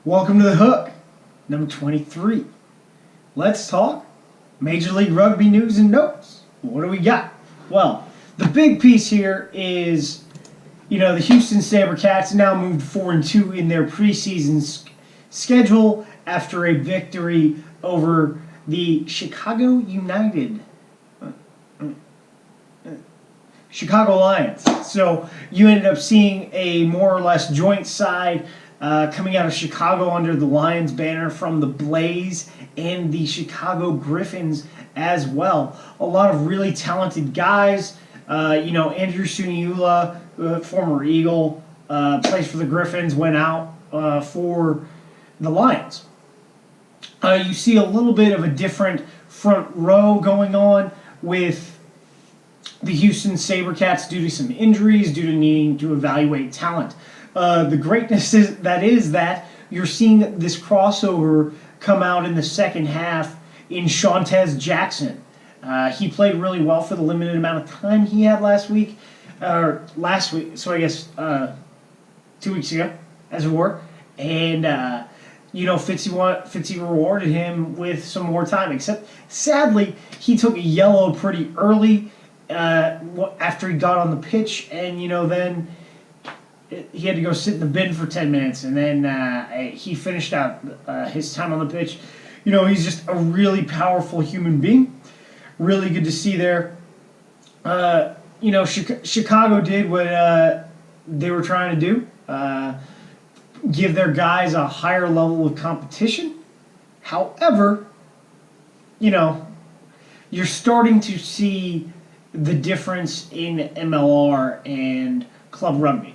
Welcome to The Hook, number 23. Let's talk Major League Rugby news and notes. What do we got? Well, the big piece here is, the Houston Sabercats now moved 4-2 in their preseason schedule after a victory over the Chicago Lions. So you ended up seeing a more or less joint side coming out of Chicago under the Lions banner from the Blaze and the Chicago Griffins as well. A lot of really talented guys. Andrew Suniula, former Eagle, plays for the Griffins, went out for the Lions. You see a little bit of a different front row going on with the Houston Sabercats due to some injuries, due to needing to evaluate talent. The greatness is that you're seeing this crossover come out in the second half in Shantez Jackson. He played really well for the limited amount of time he had last week, so I guess 2 weeks ago, as it were. And, Fitzy rewarded him with some more time, except sadly, he took a yellow pretty early after he got on the pitch, and, then he had to go sit in the bin for 10 minutes, and then he finished out his time on the pitch. He's just a really powerful human being. Really good to see there. Chicago did what they were trying to do, give their guys a higher level of competition. However, you're starting to see the difference in MLR and club rugby.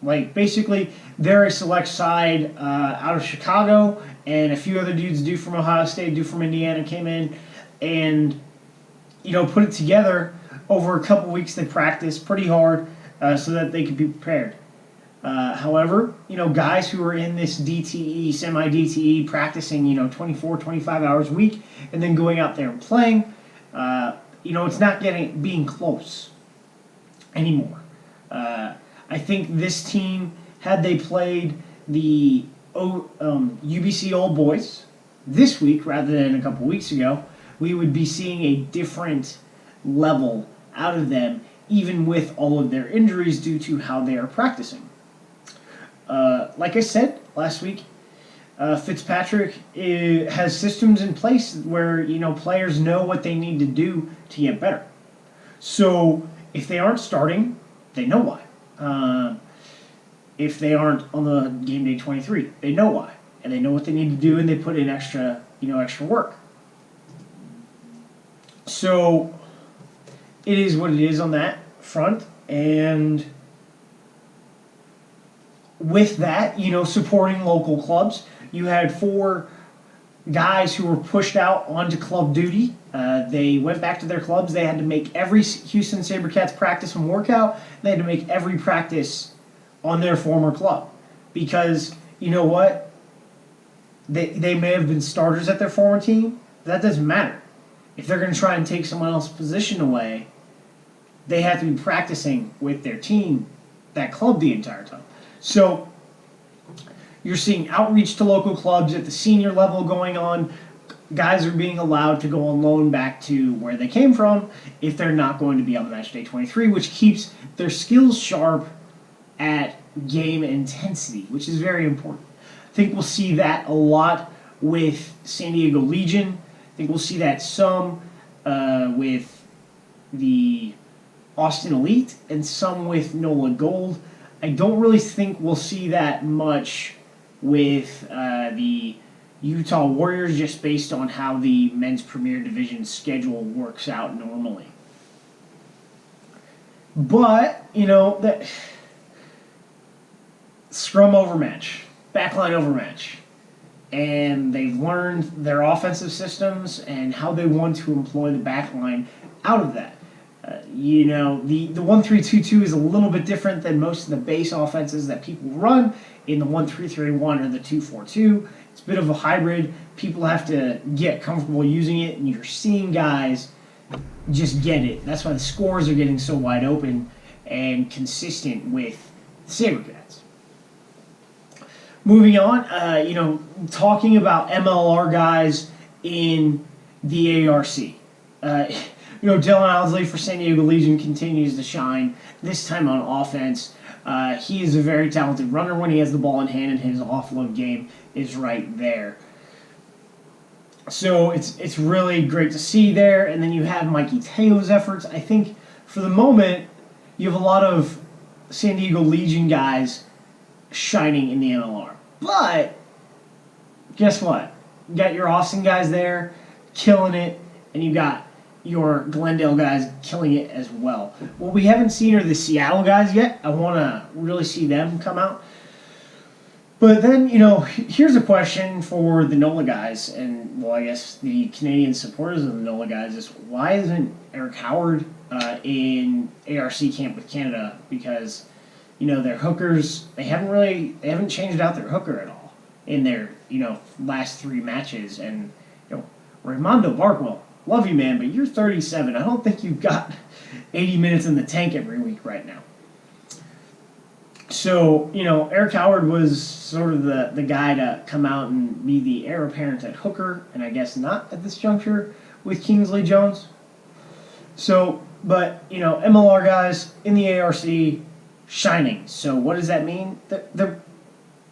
Like, basically, they're a select side out of Chicago, and a few other dudes, dude from Ohio State, dude from Indiana, came in and, put it together. Over a couple weeks, they practiced pretty hard so that they could be prepared. However, guys who are in this DTE, semi-DTE, practicing, 24, 25 hours a week, and then going out there and playing, it's not being close anymore. I think this team, had they played the UBC Old Boys this week rather than a couple weeks ago, we would be seeing a different level out of them, even with all of their injuries due to how they are practicing. Like I said last week, Fitzpatrick has systems in place where, players know what they need to do to get better. So if they aren't starting, they know why. If they aren't on the game day 23, they know why, and they know what they need to do, and they put in extra work. So it is what it is on that front, and with that, supporting local clubs, you had 4 guys who were pushed out onto club duty. They went back to their clubs. They had to make every Houston Sabercats practice and workout. They had to make every practice on their former club. Because, you know what? They may have been starters at their former team. That doesn't matter. If they're going to try and take someone else's position away, they have to be practicing with their team, that club, the entire time. So you're seeing outreach to local clubs at the senior level going on. Guys are being allowed to go on loan back to where they came from if they're not going to be on the match day 23, which keeps their skills sharp at game intensity, which is very important. I think we'll see that a lot with San Diego Legion. I think we'll see that some with the Austin Elite and some with NOLA Gold. I don't really think we'll see that much with the Utah Warriors, just based on how the men's Premier Division schedule works out normally. But, that scrum overmatch, backline overmatch, and they've learned their offensive systems and how they want to employ the backline out of that. The 1-3-2-2 is a little bit different than most of the base offenses that people run in the 1-3-3-1 or the 2-4-2. It's a bit of a hybrid. People have to get comfortable using it, and you're seeing guys just get it. That's why the scores are getting so wide open and consistent with the Sabercats. moving on, talking about MLR guys in the ARC. Dylan Owsley for San Diego Legion continues to shine, this time on offense. He is a very talented runner when he has the ball in hand, and his offload game is right there. So it's really great to see there. And then you have Mikey Teo's efforts. I think for the moment, you have a lot of San Diego Legion guys shining in the MLR. But guess what? You got your Austin guys there killing it, and you got your Glendale guys killing it as well. What we haven't seen are the Seattle guys yet. I want to really see them come out. But then, here's a question for the NOLA guys, and, well, I guess the Canadian supporters of the NOLA guys is, why isn't Eric Howard in ARC camp with Canada? Because, their hookers, they haven't changed out their hooker at all in their, last 3 matches. And, Raimondo Barkwell, love you, man, but you're 37. I don't think you've got 80 minutes in the tank every week right now. So, Eric Howard was sort of the guy to come out and be the heir apparent at hooker, and I guess not at this juncture with Kingsley Jones. So, but, MLR guys in the ARC shining. So what does that mean? They're going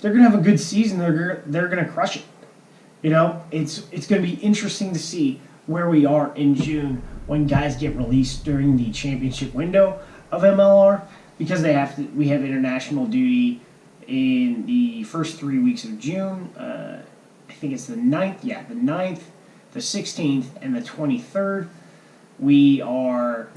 to have a good season. They're going to crush it. It's going to be interesting to see where we are in June when guys get released during the championship window of MLR, because we have international duty in the first 3 weeks of June. I think it's the 9th. Yeah, the 9th, the 16th, and the 23rd. We are,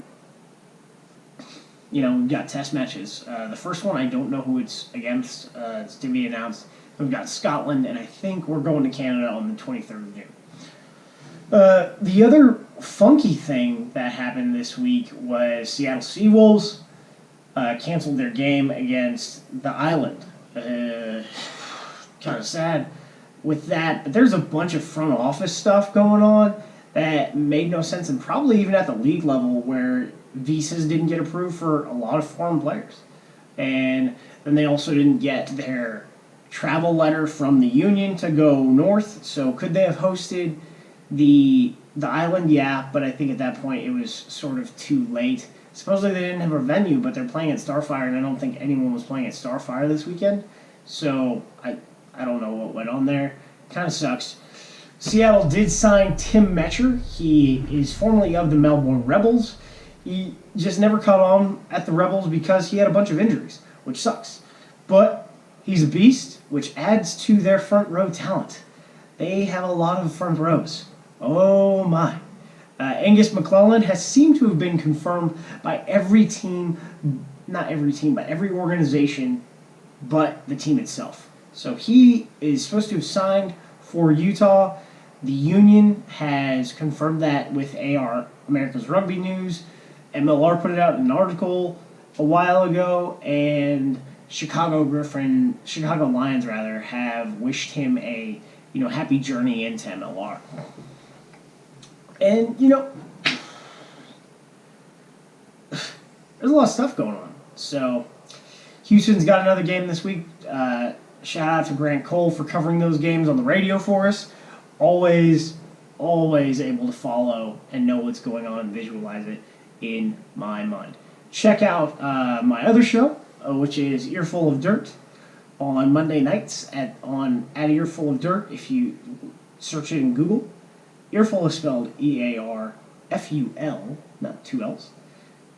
we've got test matches. The first one, I don't know who it's against. It's to be announced. We've got Scotland, and I think we're going to Canada on the 23rd of June. The other funky thing that happened this week was Seattle Seawolves canceled their game against the Island. Kind of sad with that, but there's a bunch of front office stuff going on that made no sense, and probably even at the league level where visas didn't get approved for a lot of foreign players. And then they also didn't get their travel letter from the union to go north. So could they have hosted the Island? Yeah, but I think at that point it was sort of too late. Supposedly they didn't have a venue, but they're playing at Starfire, and I don't think anyone was playing at Starfire this weekend. So I don't know what went on there. Kind of sucks. Seattle did sign Tim Metcher. He is formerly of the Melbourne Rebels. He just never caught on at the Rebels because he had a bunch of injuries, which sucks. But he's a beast, which adds to their front row talent. They have a lot of front rows. Oh my. Angus McClellan has seemed to have been confirmed by every team, not every team, but every organization but the team itself. So he is supposed to have signed for Utah. The Union has confirmed that with Americas Rugby News. MLR put it out in an article a while ago, and Chicago Lions have wished him a happy journey into MLR. And there's a lot of stuff going on. So Houston's got another game this week. Shout out to Grant Cole for covering those games on the radio for us. Always able to follow and know what's going on and visualize it in my mind. Check out my other show, which is Earful of Dirt, on Monday nights at Earful of Dirt. If you search it in Google, Earful is spelled EARFUL, not 2 L's.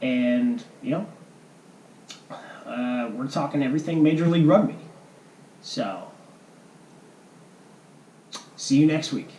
And we're talking everything Major League Rugby. So see you next week.